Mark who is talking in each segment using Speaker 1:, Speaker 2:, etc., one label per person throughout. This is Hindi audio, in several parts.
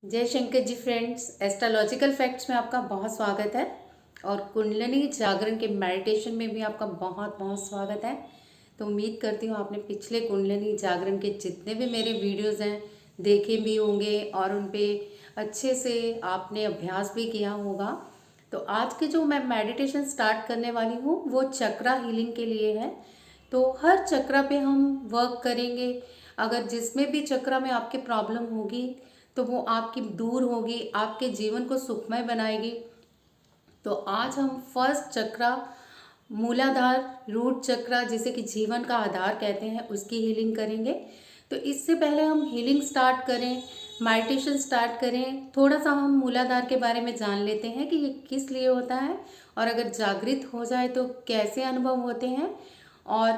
Speaker 1: जय Shankar ji friends, astrological facts में आपका बहुत स्वागत है। और कुंडलिनी जागरण के मेडिटेशन में भी आपका बहुत बहुत स्वागत है। तो उम्मीद करती हूँ आपने पिछले कुंडलिनी जागरण के जितने भी मेरे वीडियोस हैं देखे भी होंगे और उन पे अच्छे से आपने अभ्यास भी किया होगा। तो आज के जो मैं मेडिटेशन स्टार्ट करने वाली हूँ वो चक्रा हीलिंग के लिए है। तो हर चक्रा पे हम वर्क करेंगे। अगर जिसमें भी चक्रा में आपके प्रॉब्लम होगी तो वो आपकी दूर होगी, आपके जीवन को सुखमय बनाएगी। तो आज हम फर्स्ट चक्रा, मूलाधार रूट चक्रा जिसे कि जीवन का आधार कहते हैं, उसकी हीलिंग करेंगे। तो इससे पहले हम हीलिंग स्टार्ट करें, मेडिटेशन स्टार्ट करें, थोड़ा सा हम मूलाधार के बारे में जान लेते हैं कि ये किस लिए होता है और अगर जागृत हो जाए तो कैसे अनुभव होते हैं और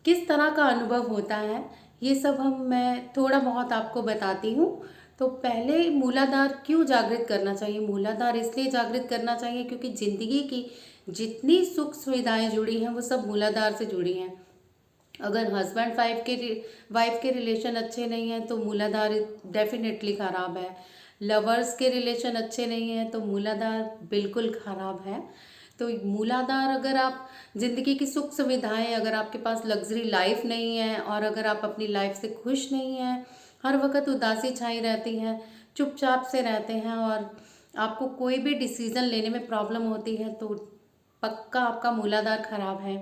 Speaker 1: किस तरह का अनुभव होता है। ये सब मैं थोड़ा बहुत आपको बताती हूँ। तो पहले मूलाधार क्यों जागृत करना चाहिए? मूलाधार इसलिए जागृत करना चाहिए क्योंकि जिंदगी की जितनी सुख सुविधाएं जुड़ी हैं वो सब मूलाधार से जुड़ी हैं। अगर हस्बैंड वाइफ के रिलेशन अच्छे नहीं हैं तो मूलाधार डेफिनेटली खराब है। लवर्स के रिलेशन अच्छे नहीं हैं तो मूलाधार बिल्कुल खराब है। तो मूलाधार, अगर आप जिंदगी की सुख सुविधाएं, अगर आपके पास लग्जरी लाइफ नहीं है और अगर आप अपनी लाइफ से खुश नहीं हैं, हर वक्त उदासी छाई रहती है, चुपचाप से रहते हैं और आपको कोई भी डिसीजन लेने में प्रॉब्लम होती है तो पक्का आपका मूलाधार खराब है।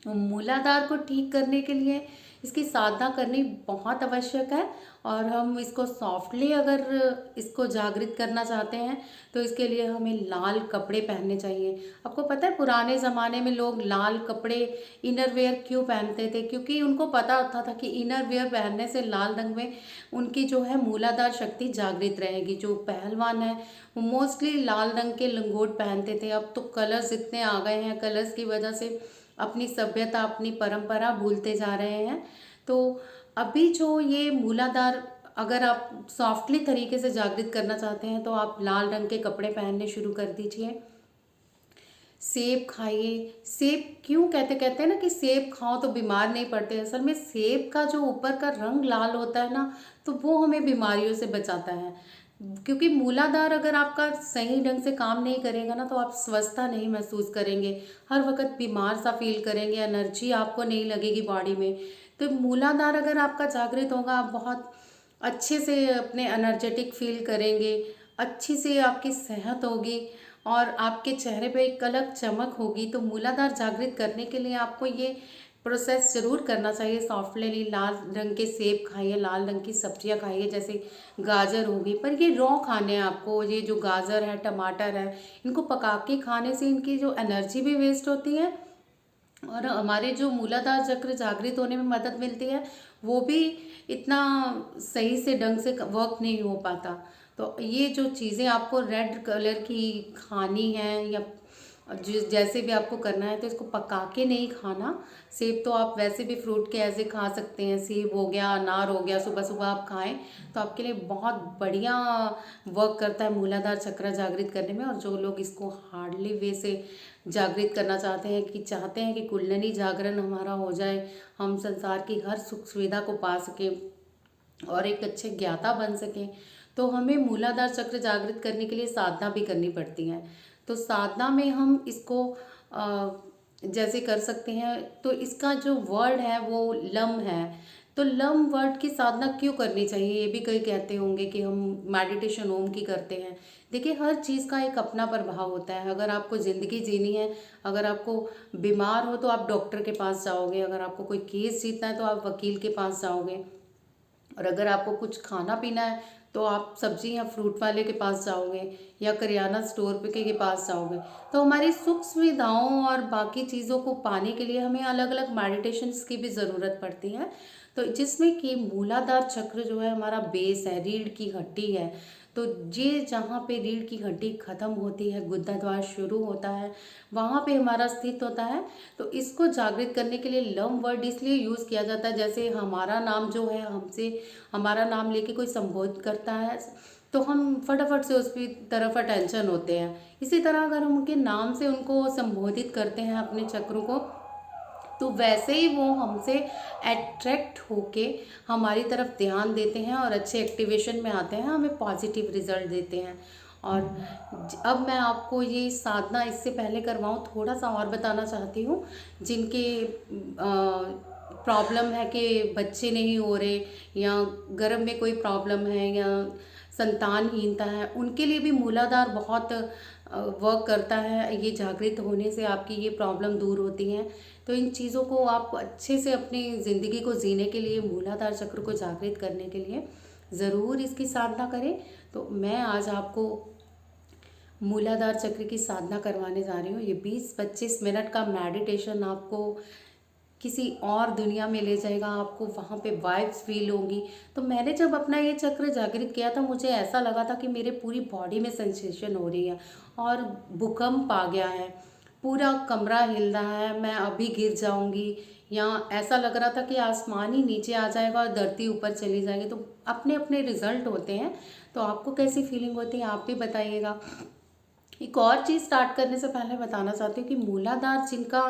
Speaker 1: मूलाधार को ठीक करने के लिए इसकी साधना करनी बहुत आवश्यक है। और हम इसको सॉफ्टली अगर इसको जागृत करना चाहते हैं तो इसके लिए हमें लाल कपड़े पहनने चाहिए। आपको पता है पुराने ज़माने में लोग लाल कपड़े, इनर वेयर क्यों पहनते थे? क्योंकि उनको पता होता था कि इनर वेयर पहनने से लाल रंग में उनकी जो है मूलाधार शक्ति जागृत रहेगी। जो पहलवान है वो मोस्टली लाल रंग के लंगोट पहनते थे। अब तो कलर्स इतने आ गए हैं, कलर्स की वजह से अपनी सभ्यता, अपनी परंपरा भूलते जा रहे हैं। तो अभी जो ये मूलाधार, अगर आप सॉफ्टली तरीके से जागृत करना चाहते हैं तो आप लाल रंग के कपड़े पहनने शुरू कर दीजिए। सेब खाइए। सेब क्यों कहते हैं ना कि सेब खाओ तो बीमार नहीं पड़ते। असल में सेब का जो ऊपर का रंग लाल होता है ना, तो वो हमें बीमारियों से बचाता है। क्योंकि मूलाधार अगर आपका सही ढंग से काम नहीं करेगा ना तो आप स्वस्थता नहीं महसूस करेंगे, हर वक्त बीमार सा फील करेंगे, एनर्जी आपको नहीं लगेगी बॉडी में। तो मूलाधार अगर आपका जागृत होगा, आप बहुत अच्छे से अपने एनर्जेटिक फील करेंगे, अच्छी से आपकी सेहत होगी और आपके चेहरे पे एक अलग चमक होगी। तो मूलाधार जागृत करने के लिए आपको ये प्रोसेस ज़रूर करना चाहिए। सॉफ्टली लाल रंग के सेब खाइए, लाल रंग की सब्जियां खाइए, जैसे गाजर होगी, पर ये रॉ खाने हैं आपको। ये जो गाजर है, टमाटर है, इनको पका के खाने से इनकी जो एनर्जी भी वेस्ट होती है और हमारे जो मूलाधार चक्र जागृत होने में मदद मिलती है, वो भी इतना सही से ढंग से वर्क नहीं हो पाता। तो ये जो चीज़ें आपको रेड कलर की खानी है या जिस जैसे भी आपको करना है तो इसको पका के नहीं खाना। सेब तो आप वैसे भी फ्रूट के ऐसे खा सकते हैं, सेब हो गया, अनार हो गया, सुबह सुबह आप खाएं तो आपके लिए बहुत बढ़िया वर्क करता है मूलाधार चक्र जागृत करने में। और जो लोग इसको हार्डली वे से जागृत करना चाहते हैं कि कुंडलिनी जागरण हमारा हो जाए, हम संसार की हर सुख सुविधा को पा सकें और एक अच्छे ज्ञाता बन सकें, तो हमें मूलाधार चक्र जागृत करने के लिए साधना भी करनी पड़ती है। तो साधना में हम इसको जैसे कर सकते हैं। तो इसका जो वर्ड है वो लम है। तो लम वर्ड की साधना क्यों करनी चाहिए? ये भी कई कहते होंगे कि हम मेडिटेशन ओम की करते हैं। देखिए, हर चीज़ का एक अपना प्रभाव होता है। अगर आपको ज़िंदगी जीनी है, अगर आपको बीमार हो तो आप डॉक्टर के पास जाओगे, अगर आपको कोई केस जीतना है तो आप वकील के पास जाओगे, और अगर आपको कुछ खाना पीना है तो आप सब्जी या फ्रूट वाले के पास जाओगे या करियाना स्टोर पे के पास जाओगे। तो हमारी सुख सुविधाओं और बाकी चीज़ों को पाने के लिए हमें अलग अलग मेडिटेशंस की भी ज़रूरत पड़ती है। तो जिसमें कि मूलाधार चक्र जो है हमारा बेस है, रीढ़ की हड्डी है। तो ये जहाँ पे रीढ़ की हड्डी खत्म होती है, गुद्दा द्वार शुरू होता है, वहाँ पे हमारा स्थित होता है। तो इसको जागृत करने के लिए लम वर्ड इसलिए यूज़ किया जाता है, जैसे हमारा नाम जो है, हमसे हमारा नाम लेके कोई संबोधित करता है तो हम फटाफट से उसकी तरफ अटेंशन होते हैं। इसी तरह अगर हम उनके नाम से उनको संबोधित करते हैं अपने चक्रों को, तो वैसे ही वो हमसे अट्रैक्ट होके हमारी तरफ ध्यान देते हैं और अच्छे एक्टिवेशन में आते हैं, हमें पॉजिटिव रिजल्ट देते हैं। और अब मैं आपको ये साधना इससे पहले करवाऊँ थोड़ा सा और बताना चाहती हूँ। जिनके प्रॉब्लम है कि बच्चे नहीं हो रहे, या गर्भ में कोई प्रॉब्लम है, या संतानहीनता है, उनके लिए भी मूलाधार बहुत वर्क करता है। ये जागृत होने से आपकी ये प्रॉब्लम दूर होती हैं। तो इन चीज़ों को आप अच्छे से अपनी ज़िंदगी को जीने के लिए, मूलाधार चक्र को जागृत करने के लिए ज़रूर इसकी साधना करें। तो मैं आज आपको मूलाधार चक्र की साधना करवाने जा रही हूँ। ये 20-25 मिनट का मेडिटेशन आपको किसी और दुनिया में ले जाएगा, आपको वहाँ पे वाइब्स फील होंगी। तो मैंने जब अपना ये चक्र जागृत किया था, मुझे ऐसा लगा था कि मेरे पूरी बॉडी में सेंसेशन हो रही है और भूकंप आ गया है, पूरा कमरा हिल रहा है, मैं अभी गिर जाऊंगी, या ऐसा लग रहा था कि आसमान ही नीचे आ जाएगा और धरती ऊपर चली जाएगी। तो अपने अपने रिजल्ट होते हैं। तो आपको कैसी फीलिंग होती है आप भी बताइएगा। एक और चीज़ स्टार्ट करने से पहले बताना चाहती हूँ कि मूलाधार जिनका,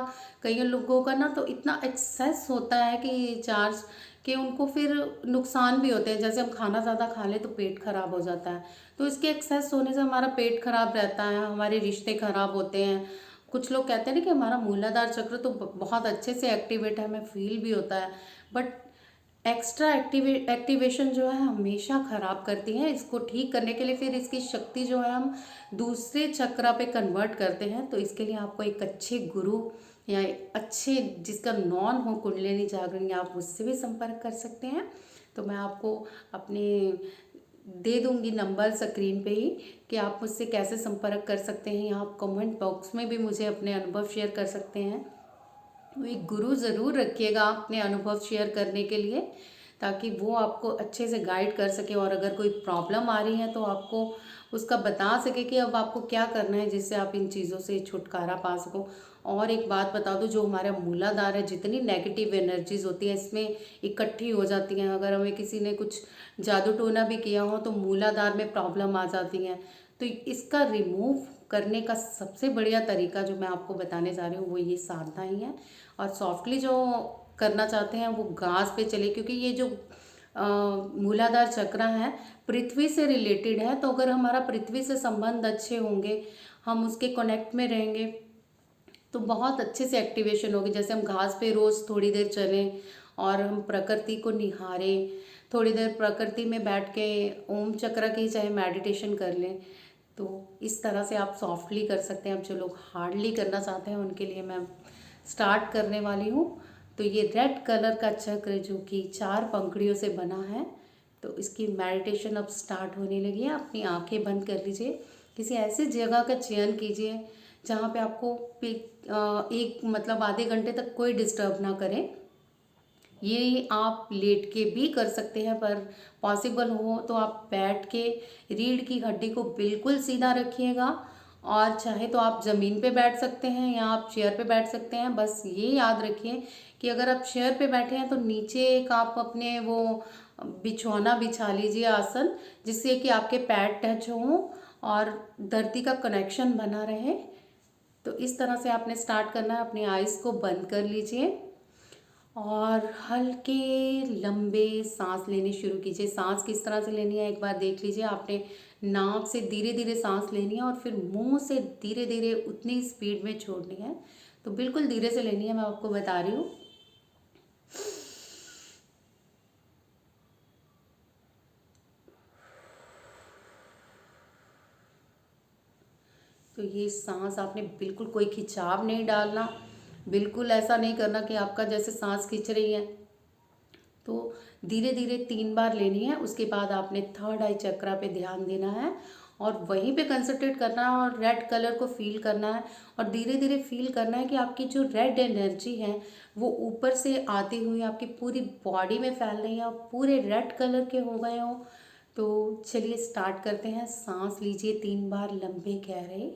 Speaker 1: कई लोगों का ना तो इतना एक्सेस होता है कि चार्ज कि उनको फिर नुकसान भी होते हैं। जैसे हम खाना ज़्यादा खा लें तो पेट खराब हो जाता है। तो इसके एक्सेस होने से हमारा पेट खराब रहता है, हमारे रिश्ते खराब होते हैं। कुछ लोग कहते हैं ना कि हमारा मूलाधार चक्र तो बहुत अच्छे से एक्टिवेट है, हमें फील भी होता है, बट एक्स्ट्रा एक्टिवेशन जो है हमेशा ख़राब करती है। इसको ठीक करने के लिए फिर इसकी शक्ति जो है हम दूसरे चक्रा पे कन्वर्ट करते हैं। तो इसके लिए आपको एक अच्छे गुरु या एक अच्छे जिसका नॉन हो कुंडलिनी जागरण, आप उससे भी संपर्क कर सकते हैं। तो मैं आपको अपने दे दूंगी नंबर स्क्रीन पे ही कि आप मुझसे कैसे संपर्क कर सकते हैं, या आप कमेंट बॉक्स में भी मुझे अपने अनुभव शेयर कर सकते हैं। तो एक गुरु ज़रूर रखिएगा अपने अनुभव शेयर करने के लिए, ताकि वो आपको अच्छे से गाइड कर सके, और अगर कोई प्रॉब्लम आ रही है तो आपको उसका बता सके कि अब आपको क्या करना है, जिससे आप इन चीज़ों से छुटकारा पा सको। और एक बात बता दूं, जो हमारा मूलाधार है, जितनी नेगेटिव एनर्जीज होती हैं इसमें इकट्ठी हो जाती हैं। अगर हमें किसी ने कुछ जादू टोना भी किया हो तो मूलाधार में प्रॉब्लम आ जाती हैं। तो इसका रिमूव करने का सबसे बढ़िया तरीका जो मैं आपको बताने जा रही हूँ वो ये साधना ही है। और सॉफ्टली जो करना चाहते हैं वो घास पे चले, क्योंकि ये जो मूलाधार चक्र है पृथ्वी से रिलेटेड है। तो अगर हमारा पृथ्वी से संबंध अच्छे होंगे, हम उसके कनेक्ट में रहेंगे, तो बहुत अच्छे से एक्टिवेशन होगी। जैसे हम घास पे रोज़ थोड़ी देर चलें और हम प्रकृति को निहारें, थोड़ी देर प्रकृति में बैठ के ओम चक्र की चाहे मेडिटेशन कर लें। तो इस तरह से आप सॉफ्टली कर सकते हैं। अब जो लोग हार्डली करना चाहते हैं उनके लिए मैं स्टार्ट करने वाली हूँ। तो ये रेड कलर का चक्र जो कि 4 पंखुड़ियों से बना है, तो इसकी मेडिटेशन अब स्टार्ट होने लगी है। अपनी आंखें बंद कर लीजिए, किसी ऐसी जगह का चयन कीजिए जहाँ पे आपको एक मतलब आधे घंटे तक कोई डिस्टर्ब ना करे। ये आप लेट के भी कर सकते हैं, पर पॉसिबल हो तो आप बैठ के रीढ़ की हड्डी को बिल्कुल सीधा रखिएगा। और चाहे तो आप ज़मीन पे बैठ सकते हैं या आप चेयर पे बैठ सकते हैं। बस ये याद रखिए कि अगर आप चेयर पे बैठे हैं तो नीचे एक आप अपने वो बिछौना बिछा लीजिए, आसन, जिससे कि आपके पैर टच हों और धरती का कनेक्शन बना रहे। तो इस तरह से आपने स्टार्ट करना है। अपनी आइज़ को बंद कर लीजिए और हल्के लंबे सांस लेने शुरू कीजिए। सांस किस तरह से लेनी है एक बार देख लीजिए। आपने नाक से धीरे धीरे सांस लेनी है और फिर मुंह से धीरे धीरे उतनी स्पीड में छोड़नी है। तो बिल्कुल धीरे से लेनी है, मैं आपको बता रही हूँ। तो ये सांस आपने बिल्कुल कोई खिंचाव नहीं डालना, बिल्कुल ऐसा नहीं करना कि आपका जैसे सांस खिंच रही है। तो धीरे धीरे 3 बार लेनी है। उसके बाद आपने थर्ड आई चक्रा पे ध्यान देना है और वहीं पे कंसंट्रेट करना है और रेड कलर को फील करना है। और धीरे धीरे फील करना है कि आपकी जो रेड एनर्जी है वो ऊपर से आती हुई आपकी पूरी बॉडी में फैल रही है और पूरे रेड कलर के हो गए हो। तो चलिए स्टार्ट करते हैं। सांस लीजिए 3 बार लंबे गहरे।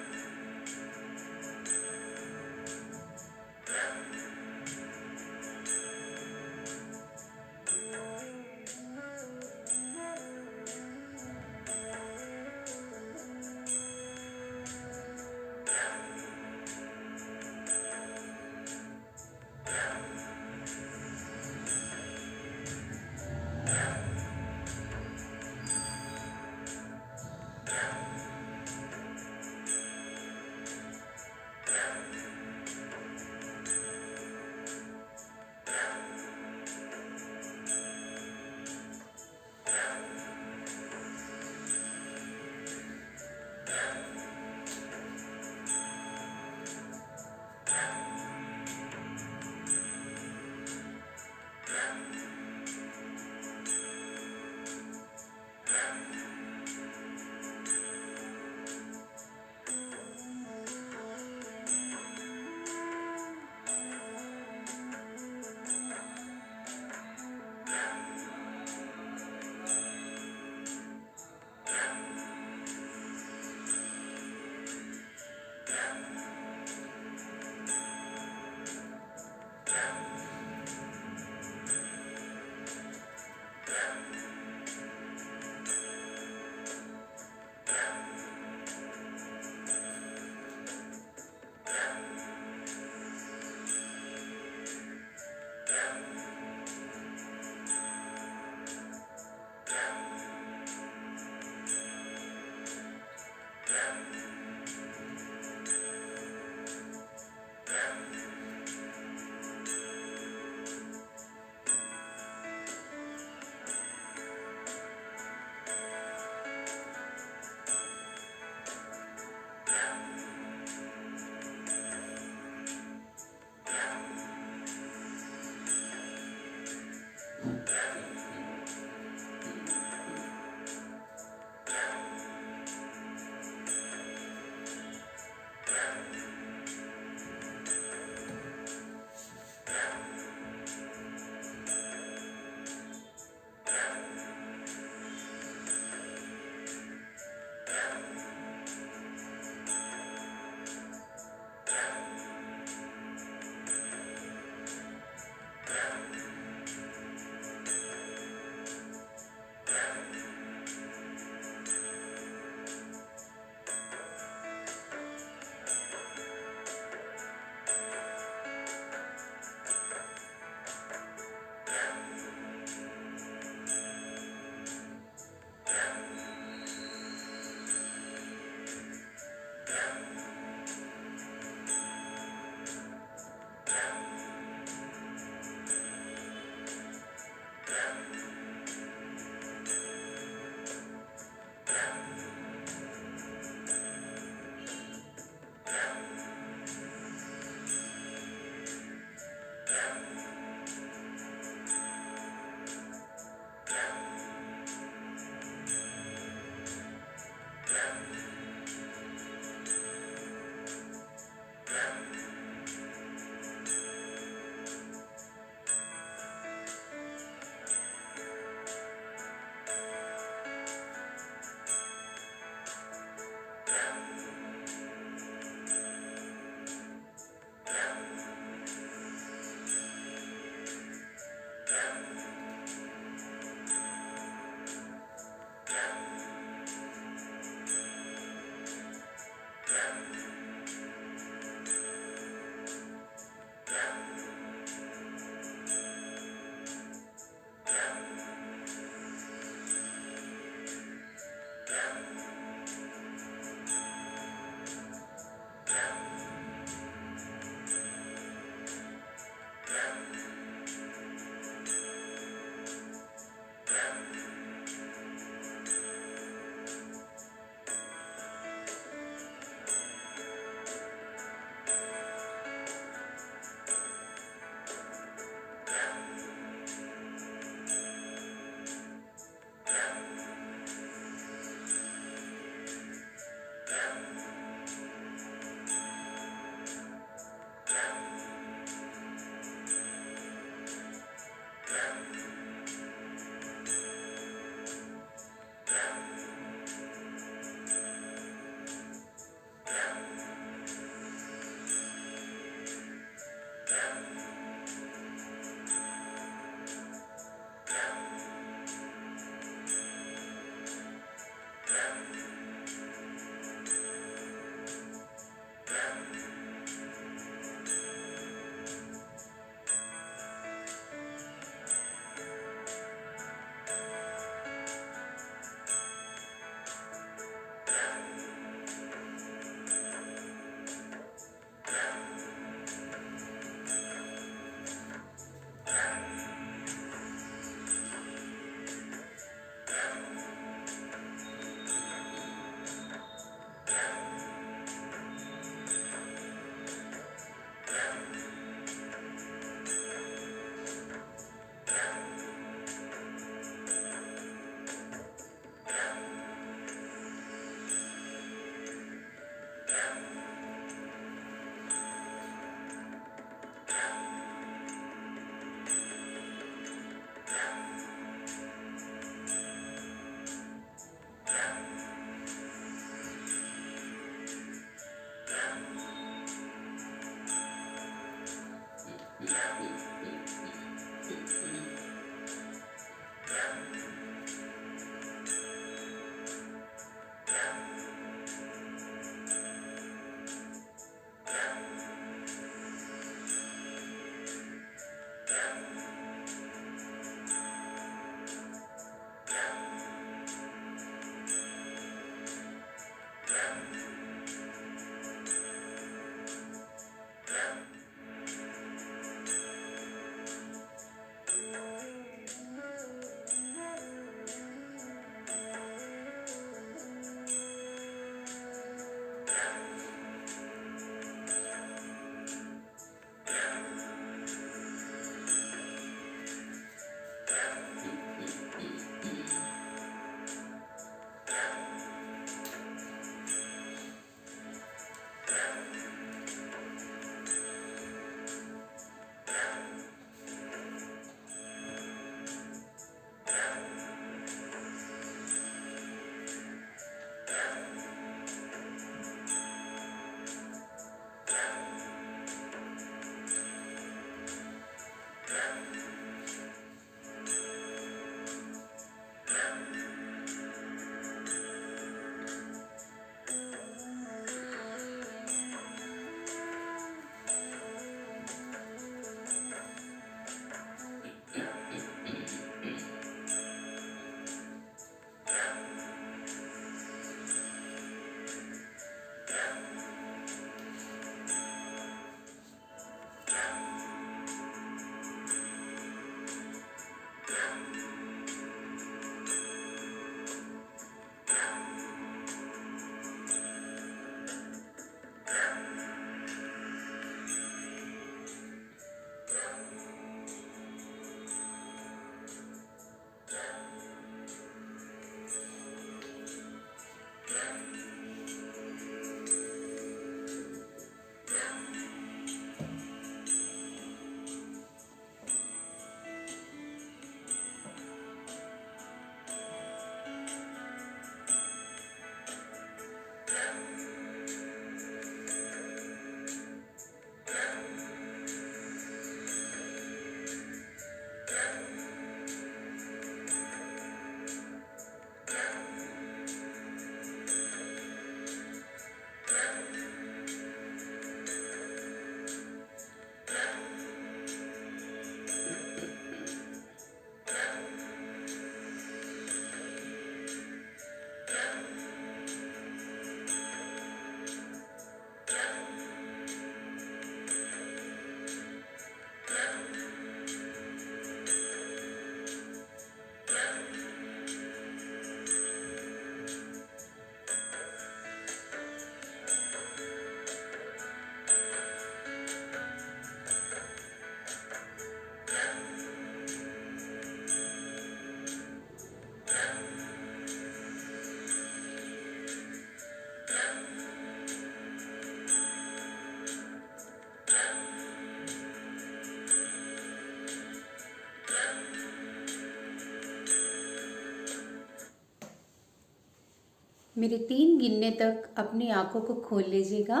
Speaker 1: मेरे 3 गिनने तक अपनी आंखों को खोल लीजिएगा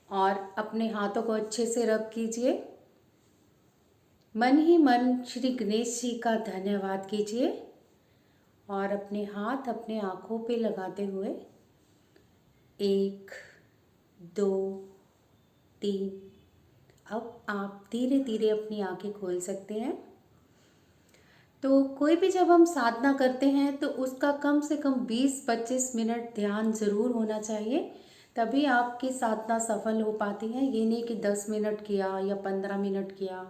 Speaker 1: और अपने हाथों को अच्छे से रब कीजिए। मन ही मन श्री गणेश जी का धन्यवाद कीजिए और अपने हाथ अपने आंखों पे लगाते हुए 1, 2, 3। अब आप धीरे धीरे अपनी आंखें खोल सकते हैं। तो कोई भी जब हम साधना करते हैं तो उसका कम से कम 20-25 मिनट ध्यान ज़रूर होना चाहिए, तभी आपकी साधना सफल हो पाती है। ये नहीं कि 10 मिनट किया या 15 मिनट किया।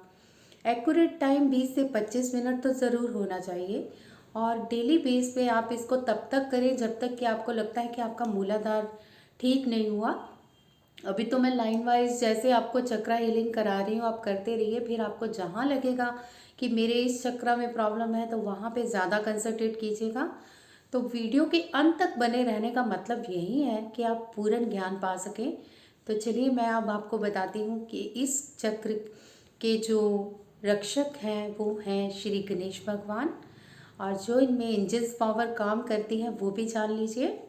Speaker 1: एक्यूरेट टाइम 20 से 25 मिनट तो ज़रूर होना चाहिए और डेली बेस पे आप इसको तब तक करें जब तक कि आपको लगता है कि आपका मूलाधार ठीक नहीं हुआ। अभी तो मैं लाइन वाइज जैसे आपको चक्रा हीलिंग करा रही हूँ, आप करते रहिए। फिर आपको जहाँ लगेगा कि मेरे इस चक्रा में प्रॉब्लम है तो वहाँ पे ज़्यादा कंसंट्रेट कीजिएगा। तो वीडियो के अंत तक बने रहने का मतलब यही है कि आप पूर्ण ज्ञान पा सकें। तो चलिए मैं अब आपको बताती हूँ कि इस चक्र के जो रक्षक हैं वो हैं श्री गणेश भगवान, और जो इनमें एंजल्स पावर काम करती है वो भी जान लीजिए।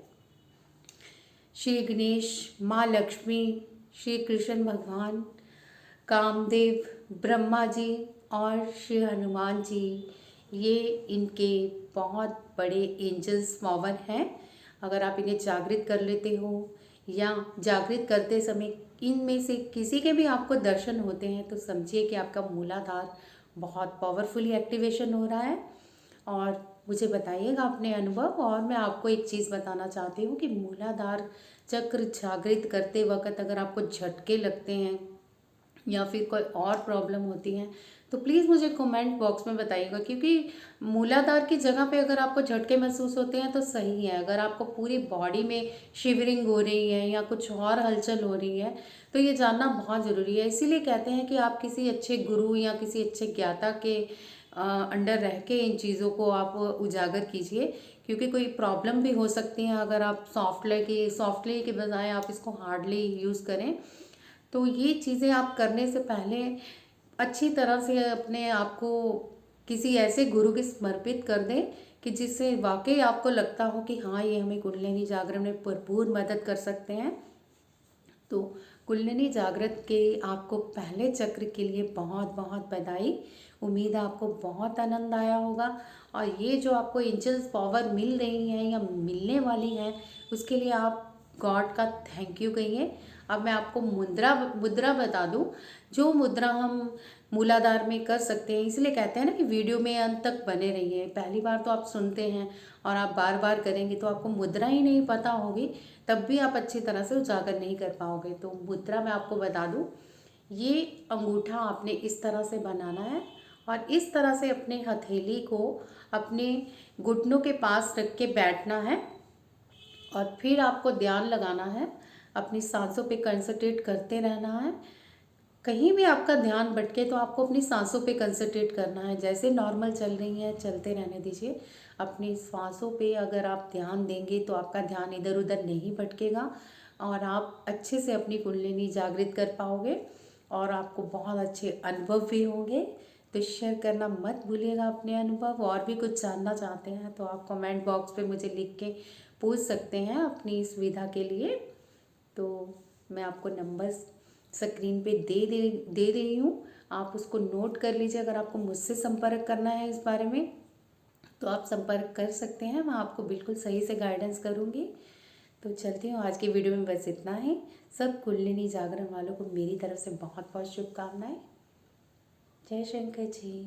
Speaker 1: श्री गणेश, माँ लक्ष्मी, श्री कृष्ण भगवान, कामदेव, ब्रह्मा जी और श्री हनुमान जी, ये इनके बहुत बड़े एंजल्स पावर हैं। अगर आप इन्हें जागृत कर लेते हो या जागृत करते समय इनमें से किसी के भी आपको दर्शन होते हैं तो समझिए कि आपका मूलाधार बहुत पावरफुली एक्टिवेशन हो रहा है। और मुझे बताइएगा अपने अनुभव। और मैं आपको एक चीज़ बताना चाहती हूँ कि मूलाधार चक्र जागृत करते वक्त अगर आपको झटके लगते हैं या फिर कोई और प्रॉब्लम होती है तो प्लीज़ मुझे कमेंट बॉक्स में बताइएगा, क्योंकि मूलाधार की जगह पे अगर आपको झटके महसूस होते हैं तो सही है। अगर आपको पूरी बॉडी में शिवरिंग हो रही है या कुछ और हलचल हो रही है तो ये जानना बहुत ज़रूरी है। इसीलिए कहते हैं कि आप किसी अच्छे गुरु या किसी अच्छे ज्ञाता के अंडर रह के इन चीज़ों को आप उजागर कीजिए, क्योंकि कोई प्रॉब्लम भी हो सकती है अगर आप सॉफ्टली के बजाय आप इसको हार्डली यूज़ करें। तो ये चीज़ें आप करने से पहले अच्छी तरह से अपने आप को किसी ऐसे गुरु के समर्पित कर दें कि जिससे वाकई आपको लगता हो कि हाँ ये हमें कुंडलिनी जागरण में भरपूर मदद कर सकते हैं। तो कुंडलिनी जागृत के आपको पहले चक्र के लिए बहुत बहुत बधाई। उम्मीद है आपको बहुत आनंद आया होगा और ये जो आपको एंजल्स पावर मिल रही हैं या मिलने वाली हैं उसके लिए आप गॉड का थैंक यू कहिए। अब मैं आपको मुद्रा बता दूं, जो मुद्रा हम मूलाधार में कर सकते हैं। इसलिए कहते हैं ना कि वीडियो में अंत तक बने रहिए। पहली बार तो आप सुनते हैं और आप बार बार करेंगे तो आपको मुद्रा ही नहीं पता होगी, तब भी आप अच्छी तरह से उजागर नहीं कर पाओगे। तो मुद्रा मैं आपको बता दूं, ये अंगूठा आपने इस तरह से बनाना है और इस तरह से अपने हथेली को अपने घुटनों के पास रख के बैठना है और फिर आपको ध्यान लगाना है, अपनी सांसों पे कंसंट्रेट करते रहना है। कहीं भी आपका ध्यान भटके तो आपको अपनी सांसों पे कंसंट्रेट करना है। जैसे नॉर्मल चल रही हैं चलते रहने दीजिए। अपनी सांसों पे अगर आप ध्यान देंगे तो आपका ध्यान इधर उधर नहीं भटकेगा और आप अच्छे से अपनी कुंडलिनी जागृत कर पाओगे और आपको बहुत अच्छे अनुभव भी होंगे। तो शेयर करना मत भूलिएगा अपने अनुभव। और भी कुछ जानना चाहते हैं तो आप कमेंट बॉक्स पे मुझे लिख के पूछ सकते हैं अपनी सुविधा के लिए। तो मैं आपको नंबर स्क्रीन पे दे रही हूँ, आप उसको नोट कर लीजिए। अगर आपको मुझसे संपर्क करना है इस बारे में तो आप संपर्क कर सकते हैं, मैं आपको बिल्कुल सही से गाइडेंस करूँगी। तो चलती हूँ, आज की वीडियो में बस इतना ही। सब कुंडलिनी जागरण वालों को मेरी तरफ से बहुत बहुत शुभकामनाएं। जय शंकर जी।